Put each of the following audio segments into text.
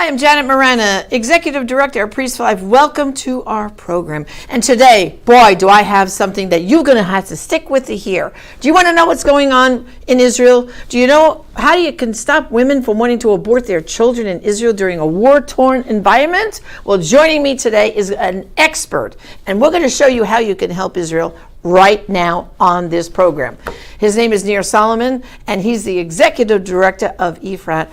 Hi, I'm Janet Morana, Executive Director at Priest 5. Welcome to our program. And today, boy, do I have something that you're going to have to stick with to hear. Do you want to know what's going on in Israel? Do you know how you can stop women from wanting to abort their children in Israel during a war-torn environment? Well, joining me today is an expert, and we're going to show you how you can help Israel right now on this program. His name is Salomon, and he's the Executive Director of EFRAT.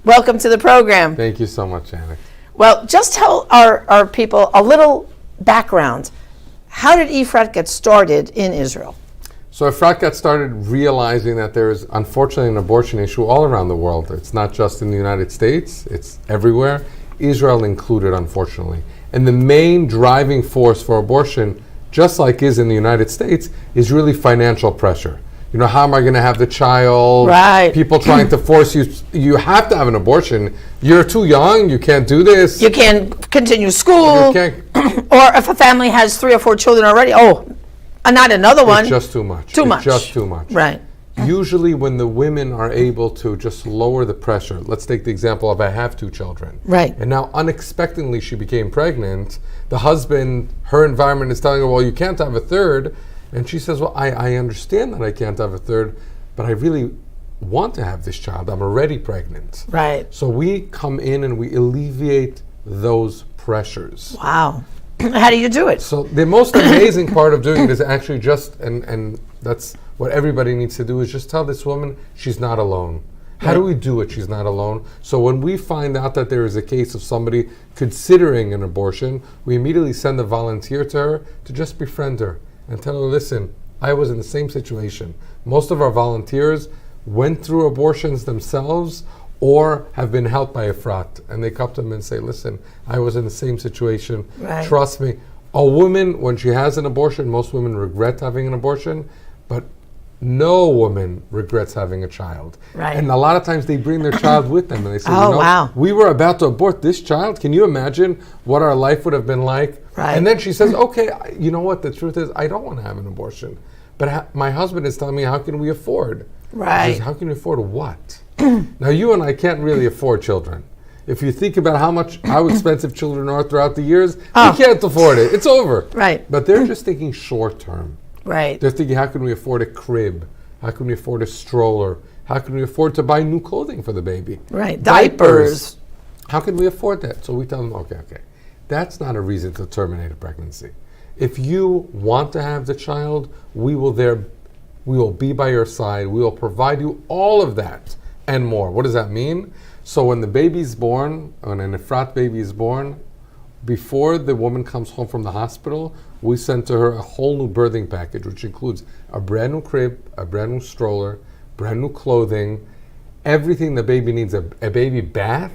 Welcome to the program. Thank you so much, Janet. Well, just tell our people a little background. How did EFRAT get started in Israel? So EFRAT got started realizing that there is unfortunately an abortion issue all around the world. It's not just in the United States, it's everywhere, Israel included, unfortunately. And the main driving force for abortion, just like is in the United States, is really financial pressure. You know, how am I going to have the child? Right. People trying to force you. You have to have an abortion. You're too young. You can't do this. You can't continue school. You can't. Or if a family has 3 or 4 children already, not another one. It's just too much. It's just too much. Right. Usually when the women are able to just lower the pressure, let's take the example of I have 2 children. Right. And now unexpectedly she became pregnant. The husband, her environment is telling her, well, you can't have a third. And she says, well, I understand that I can't have a third, but I really want to have this child. I'm already pregnant. Right. So we come in and we alleviate those pressures. Wow. How do you do it? So the most amazing part of doing it is actually just, and that's what everybody needs to do, is just tell this woman she's not alone. How do we do it? She's not alone. So when we find out that there is a case of somebody considering an abortion, we immediately send a volunteer to her to just befriend her and tell her, listen, I was in the same situation. Most of our volunteers went through abortions themselves or have been helped by EFRAT. And they come to them and say, listen, I was in the same situation. Right. Trust me. A woman, when she has an abortion, most women regret having an abortion, but no woman regrets having a child. Right. And a lot of times they bring their child with them and they say, wow. we were about to abort this child. Can you imagine what our life would have been like? Right. And then she says, okay, you know what? The truth is, I don't want to have an abortion. But my husband is telling me, how can we afford? Right. He says, how can you afford what? Now, you and I can't really afford children. If you think about how expensive children are throughout the years, we can't afford it. It's over. Right. But they're just thinking short term. Right. They're thinking, how can we afford a crib? How can we afford a stroller? How can we afford to buy new clothing for the baby? Right. Diapers. How can we afford that? So we tell them, okay. That's not a reason to terminate a pregnancy. If you want to have the child, we will be by your side. We will provide you all of that and more. What does that mean? So when the baby's born, when an EFRAT baby is born, before the woman comes home from the hospital, we send to her a whole new birthing package, which includes a brand new crib, a brand new stroller, brand new clothing, everything the baby needs, a baby bath,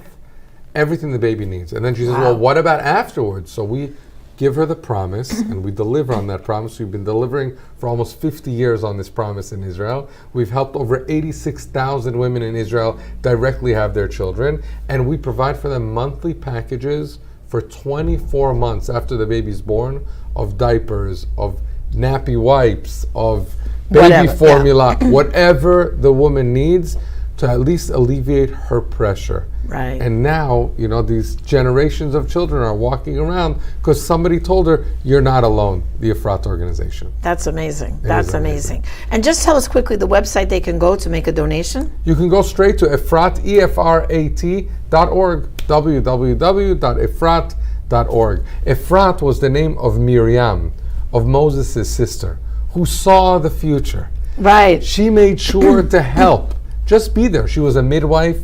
everything the baby needs. And then she says, well, what about afterwards? So we give her the promise and we deliver on that promise. We've been delivering for almost 50 years on this promise in Israel. We've helped over 86,000 women in Israel directly have their children, and we provide for them monthly packages for 24 months after the baby's born of diapers, of nappy wipes, of baby formula, whatever the woman needs to at least alleviate her pressure. Right. And now, these generations of children are walking around because somebody told her, you're not alone, the EFRAT organization. That's amazing. That's amazing. And just tell us quickly the website they can go to make a donation. You can go straight to EFRAT, EFRAT.org, www.efrat.org. EFRAT was the name of Miriam, of Moses' sister, who saw the future. Right. She made sure to help. Just be there. She was a midwife.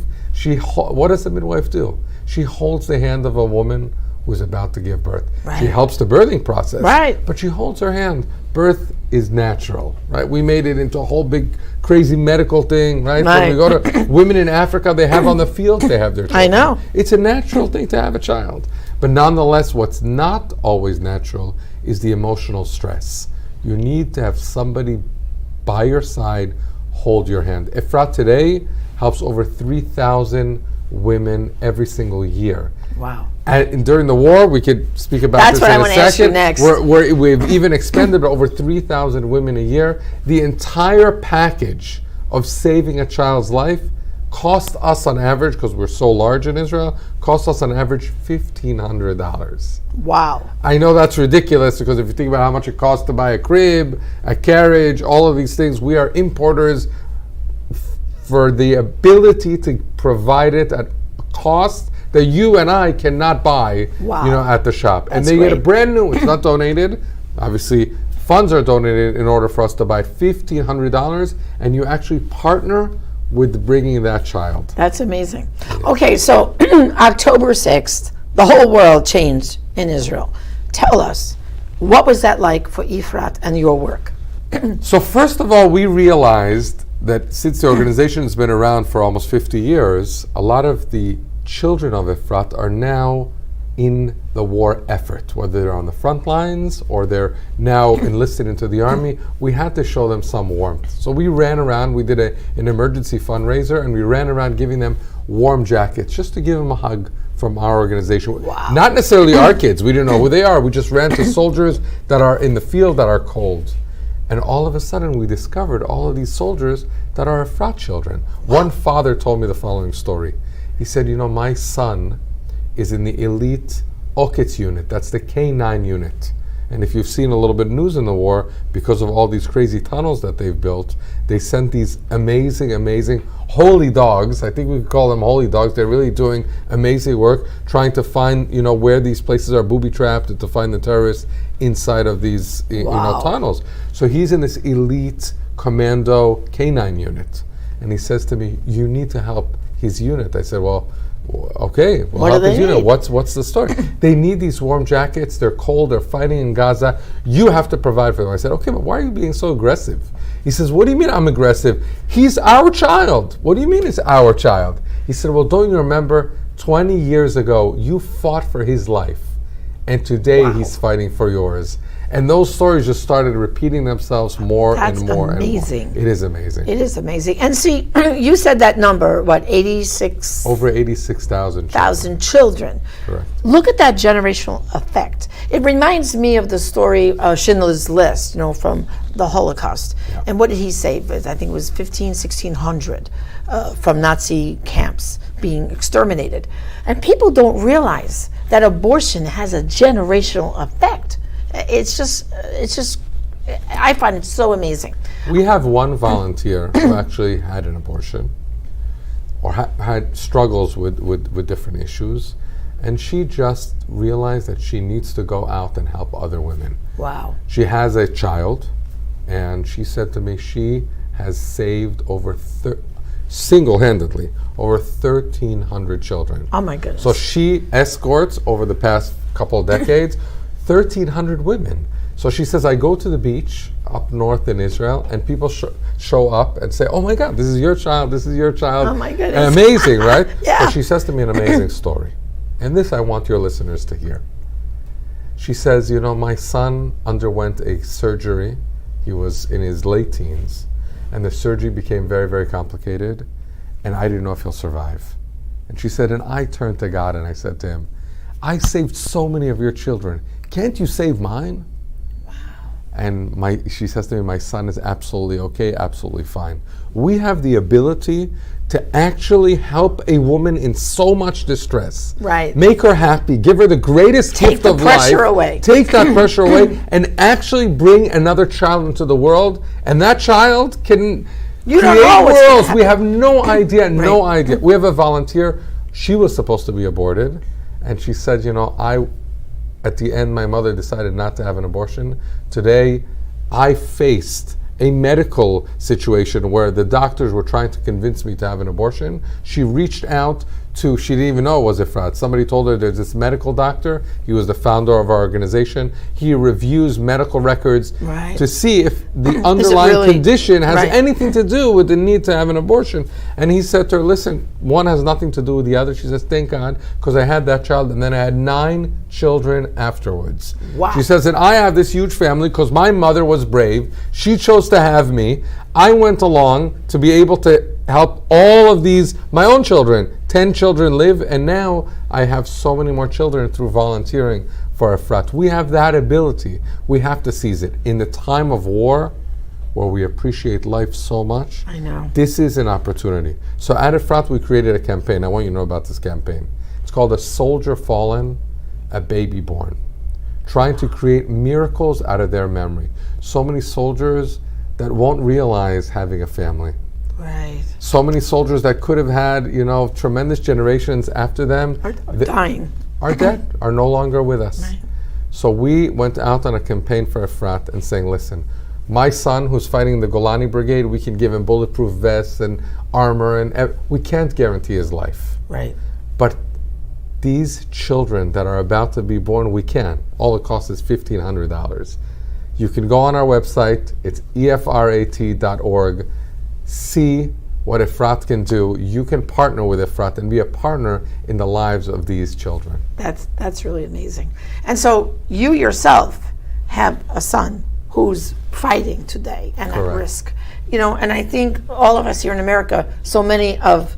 What does a midwife do? She holds the hand of a woman who's about to give birth. Right. She helps the birthing process. Right. But she holds her hand. Birth is natural, right? We made it into a whole big crazy medical thing, right? Right. So we go to women in Africa, they have on the field, they have their children. I know. It's a natural thing to have a child. But nonetheless, what's not always natural is the emotional stress. You need to have somebody by your side hold your hand. EFRAT today helps over 3,000 women every single year. Wow. And during the war, we could speak about this in a second. That's what I want to ask you next. We've even expended over 3,000 women a year. The entire package of saving a child's life cost us on average, because we're so large in Israel, cost us on average $1,500. Wow. I know that's ridiculous, because if you think about how much it costs to buy a crib, a carriage, all of these things, we are importers for the ability to provide it at a cost that you and I cannot buy, Wow. At the shop. That's and they get a great. brand new, it's not donated. Obviously, funds are donated in order for us to buy $1,500, and you actually partner with bringing that child. That's amazing. Okay, so October 6th, the whole world changed in Israel. Tell us, what was that like for EFRAT and your work? So first of all, we realized that since the organization has been around for almost 50 years, a lot of the children of EFRAT are now in the war effort, whether they're on the front lines or they're now enlisted into the army. We had to show them some warmth. So we ran around, we did an emergency fundraiser, and we ran around giving them warm jackets just to give them a hug from our organization. Wow. Not necessarily our kids, we didn't know who they are. We just ran to soldiers that are in the field that are cold. And all of a sudden we discovered all of these soldiers that are EFRAT children. One father told me the following story. He said, my son is in the elite Oketz unit. That's the K9 unit. And if you've seen a little bit of news in the war, because of all these crazy tunnels that they've built, they sent these amazing, amazing holy dogs. I think we could call them holy dogs. They're really doing amazing work, trying to find, where these places are booby-trapped and to find the terrorists inside of these, Wow. tunnels. So he's in this elite commando K9 unit. And he says to me, you need to help his unit. I said, well, okay, well, What do help they his unit. need? What's the story? They need these warm jackets. They're cold. They're fighting in Gaza. You have to provide for them. I said, okay, but why are you being so aggressive? He says, what do you mean I'm aggressive? He's our child. What do you mean it's our child? He said, well, don't you remember 20 years ago, you fought for his life, and today Wow. he's fighting for yours. And those stories just started repeating themselves more That's and more amazing. and more. It is amazing. It is amazing. And see, you said that number, 86,000 Over 86,000 children. Correct. Look at that generational effect. It reminds me of the story of Schindler's List, from the Holocaust. Yeah. And what did he say? I think it was 1,600 from Nazi camps being exterminated. And people don't realize that abortion has a generational effect. It's just, I find it so amazing. We have one volunteer who actually had an abortion or had struggles with different issues, and she just realized that she needs to go out and help other women. Wow. She has a child, and she said to me she has saved single-handedly over 1,300 children. Oh my goodness. So she escorts over the past couple of decades 1,300 women. So she says, I go to the beach up north in Israel, and people show up and say, oh my God, this is your child, this is your child. Oh my goodness. And amazing, right? Yeah. So she says to me an amazing story. And this I want your listeners to hear. She says, my son underwent a surgery. He was in his late teens, and the surgery became very, very complicated, and I didn't know if he'll survive. And she said, and I turned to God and I said to him, I saved so many of your children. Can't you save mine? Wow. And she says to me, my son is absolutely okay, absolutely fine. We have the ability to actually help a woman in so much distress. Right. Make her happy, give her the greatest gift of life. Take the pressure away. Take that pressure away and actually bring another child into the world, and that child can You don't create know what's gonna worlds. We happen. have no idea, no idea. We have a volunteer, she was supposed to be aborted, and she said, at the end, my mother decided not to have an abortion. Today, I faced a medical situation where the doctors were trying to convince me to have an abortion. She reached out to, she didn't even know it was EFRAT. Somebody told her there's this medical doctor. He was the founder of our organization. He reviews medical records Right. to see if the underlying really- condition has Right. anything to do with the need to have an abortion. And he said to her, listen, one has nothing to do with the other. She says, thank God, because I had that child, and then I had 9 children afterwards. Wow. She says, and I have this huge family because my mother was brave. She chose to have me. I went along to be able to help all of these, my own children. 10 children live, and now I have so many more children through volunteering for EFRAT. We have that ability. We have to seize it. In the time of war, where we appreciate life so much. I know. This is an opportunity. So at EFRAT, we created a campaign. I want you to know about this campaign. It's called A Soldier Fallen, A Baby Born. Trying to create miracles out of their memory. So many soldiers that won't realize having a family. Right. So many soldiers that could have had, tremendous generations after them. Are dying. Are dead, are no longer with us. Right. So we went out on a campaign for EFRAT and saying, listen, my son who's fighting the Golani Brigade, we can give him bulletproof vests and armor, and we can't guarantee his life. Right. But these children that are about to be born, we can. All it costs is $1,500. You can go on our website, it's EFRAT.org, see what EFRAT can do. You can partner with EFRAT and be a partner in the lives of these children. That's really amazing. And so you yourself have a son who's fighting today and Correct. at risk. And I think all of us here in America, so many of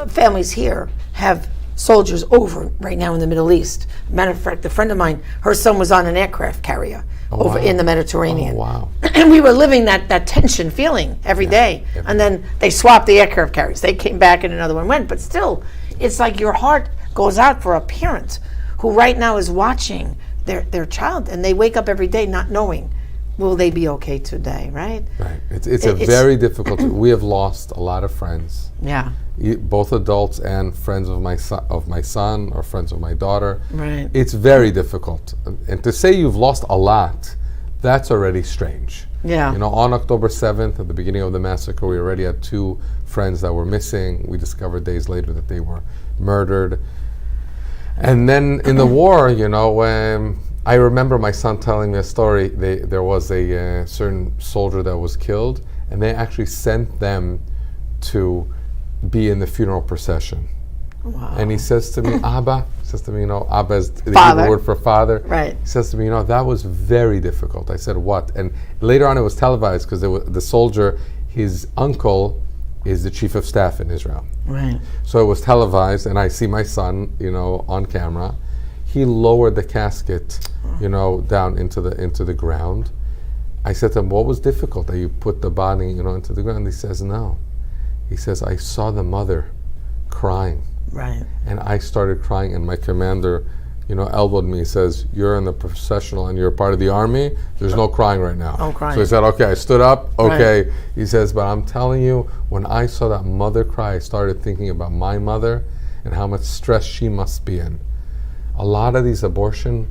families here have soldiers over right now in the Middle East. Matter of fact, a friend of mine, her son was on an aircraft carrier over in the Mediterranean. Oh, wow. And we were living that tension feeling every day. And then they swapped the aircraft carriers. They came back and another one went. But still, it's like your heart goes out for a parent who right now is watching their child, and they wake up every day not knowing, will they be okay today, right? Right. It's very difficult. We have lost a lot of friends. Yeah. Both adults and friends of my son or friends of my daughter. Right. It's very difficult. And to say you've lost a lot, that's already strange. Yeah. On October 7th, at the beginning of the massacre, we already had 2 friends that were missing. We discovered days later that they were murdered. And then in the war, I remember my son telling me a story. There was a certain soldier that was killed, and they actually sent them to be in the funeral procession. Wow. And he says to me, Abba, Abba is the Father. Hebrew word for father. Right. He says to me, that was very difficult. I said, what? And later on it was televised because the soldier, his uncle is the chief of staff in Israel. Right. So it was televised, and I see my son, on camera. He lowered the casket, down into the ground. I said to him, what was difficult that you put the body, into the ground? He says, no. He says, I saw the mother crying. Right. And I started crying, and my commander, elbowed me. He says, you're in the professional and you're part of the army. There's no crying right now. No crying. So he said, okay, I stood up. Okay. Right. He says, but I'm telling you, when I saw that mother cry, I started thinking about my mother and how much stress she must be in. A lot of these abortion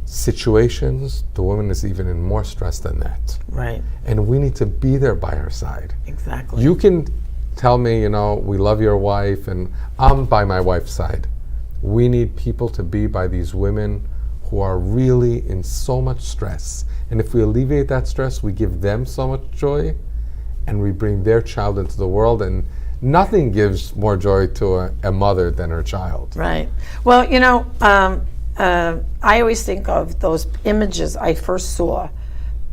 situations, the woman is even in more stress than that. Right. And we need to be there by her side. Exactly. You can tell me, we love your wife, and I'm by my wife's side. We need people to be by these women who are really in so much stress. And if we alleviate that stress, we give them so much joy, and we bring their child into the world. And nothing gives more joy to a mother than her child. Right. Well, I always think of those images I first saw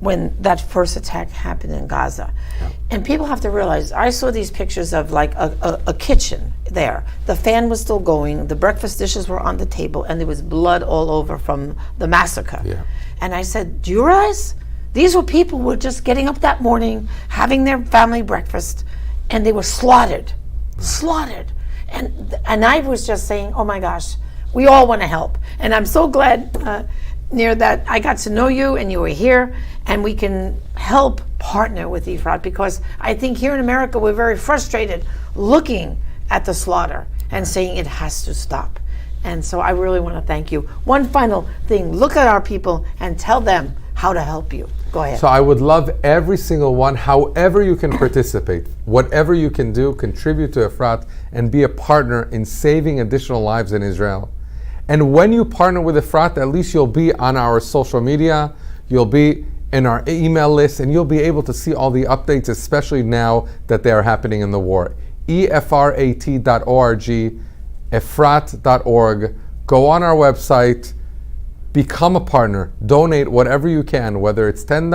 when that first attack happened in Gaza. Yeah. And people have to realize, I saw these pictures of like a kitchen there. The fan was still going, the breakfast dishes were on the table, and there was blood all over from the massacre. Yeah. And I said, do you realize these were people who were just getting up that morning, having their family breakfast, and they were slaughtered. And I was just saying, oh my gosh, we all want to help. And I'm so glad, Nir, that I got to know you and you were here, and we can help partner with EFRAT, because I think here in America we're very frustrated looking at the slaughter and saying it has to stop. And so I really want to thank you. One final thing, look at our people and tell them how to help you. Go ahead. So I would love every single one, however you can participate, whatever you can do, contribute to EFRAT and be a partner in saving additional lives in Israel. And when you partner with EFRAT, at least you'll be on our social media, you'll be in our email list, and you'll be able to see all the updates, especially now that they are happening in the war. EFRAT.org, EFRAT.org. Go on our website, become a partner, donate whatever you can, whether it's $10,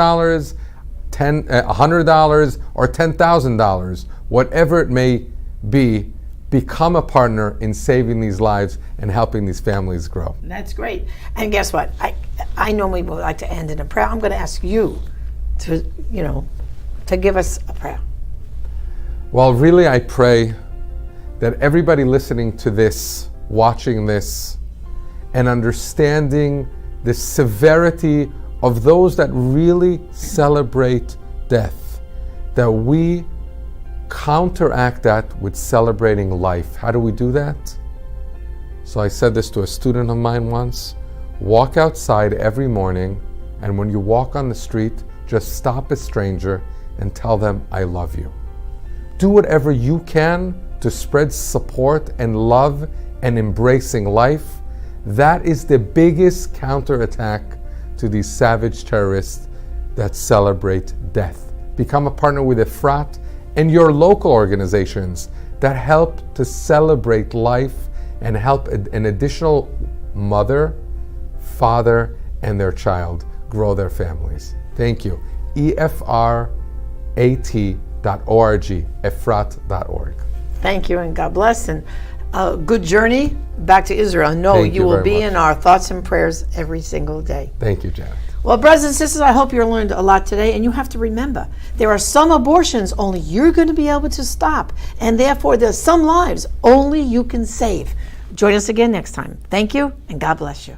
$100, or $10,000, whatever it may be. Become a partner in saving these lives and helping these families grow. That's great. And guess what? I normally would like to end in a prayer. I'm going to ask you to, to give us a prayer. Well, really, I pray that everybody listening to this, watching this, and understanding the severity of those that really celebrate death, that we counteract that with celebrating life. How do we do that? So I said this to a student of mine once: walk outside every morning, and when you walk on the street, just stop a stranger and tell them, I love you. Do whatever you can to spread support and love and embracing life. That is the biggest counterattack to these savage terrorists that celebrate death. Become a partner with EFRAT and your local organizations that help to celebrate life and help an additional mother, father, and their child grow their families. Thank you. EFRAT.org, EFRAT.org. Thank you, and God bless, and good journey back to Israel. Thank you will very be much. in our thoughts and prayers every single day. Thank you, Janet. Well, brothers and sisters, I hope you learned a lot today, and you have to remember, there are some abortions only you're going to be able to stop, and therefore there's some lives only you can save. Join us again next time. Thank you, and God bless you.